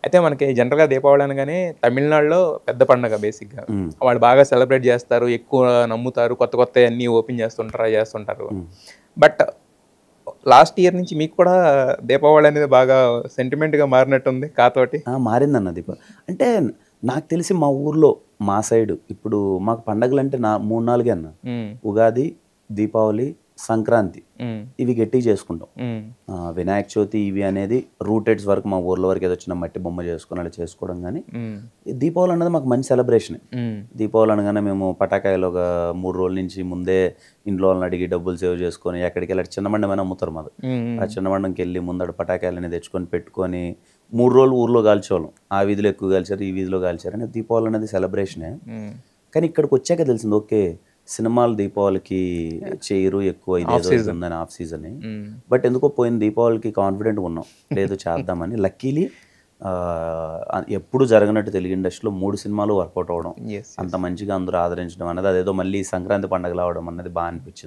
అయితే మనకి జనరల్‌గా దీపావళి అనగానే తమిళనాడులో పెద్ద పండగ బేసిక్‌గా. హ్మ్. వాళ్ళు బాగా సెలబ్రేట్ జేస్తారు. ఎక్కువ నమ్ముతారు. కొత్త కొత్తయన్నీ ఓపెన్ చేస్తుంటారు. అయి చేస్తుంటారు. హ్మ్. బట్ లాస్ట్ ఇయర్ నుంచి మీకు కూడా దీపావళి అనేది బాగా సెంటిమెంట్‌గా మారినట్టుంది కాతోటి. మారిందన్న అంటే నాకు తెలిసి మా ఊర్లో, మా సైడు ఇప్పుడు మాకు పండగలంటే 3, 4 అన్న. హ్మ్. ఉగాది, దీపావళి, సంక్రాంతి హ్మ్. ఇవి గట్టిగా చేసుకుంటాం. హ్మ్. వినాయక చవితి ఇవి అనేది రూటెడ్స్ వరకు మా ఊర్లో వరకు ఏదో చిన్న మట్టి బొమ్మ చేసుకొని అలా చేసుకోవడం గానీ, హ్మ్. ఈ దీపావళి అనేది మాకు మంచి సెలబ్రేషనే. హ్మ్. దీపావళి అనగానే మేము పటాకాయలు ఒక 3 రోజుల నుంచి ముందే ఇంట్లో వాళ్ళని అడిగి డబ్బులు సేవ్ చేసుకొని ఎక్కడికెళ్ళి చిన్నమండమని అమ్ముతారు మాది. హ్మ్. ఆ చిన్నమండంకెళ్ళి ముందడ పటాకాయలన్నీ తెచ్చుకొని పెట్టుకొని 3 రోజులు ఊర్లో కాల్చేవాళ్ళం. ఆ వీధిలో ఎక్కువ కాల్చారు, ఈ వీధిలో కాల్చారని దీపావళి అనేది సెలబ్రేషనే. హ్మ్. కానీ ఇక్కడికొచ్చాక తెలిసింది ఓకే. సినిమాలు దీపావళికి చెయ్యరు ఎక్కువ ఆఫ్ ఇదేదో ఇది సీజన్. ఉందని ఆఫ్ సీజన్. హ్మ్. బట్ ఎందుకో పోయిన దీపావళికి కాన్ఫిడెంట్‌గా ఉన్నాం. లేదు చేద్దామని. లక్కీలీ ఎప్పుడు జరగనట్టు తెలుగు ఇండస్ట్రీలో 3 సినిమాలు వర్కౌట్ అవ్వడం. యెస్. అంత యెస్. మంచిగా అందరూ ఆదరించడం అన్నది అదేదో మళ్ళీ సంక్రాంతి పండగలా అవ్వడం అన్నది అనిపించింది.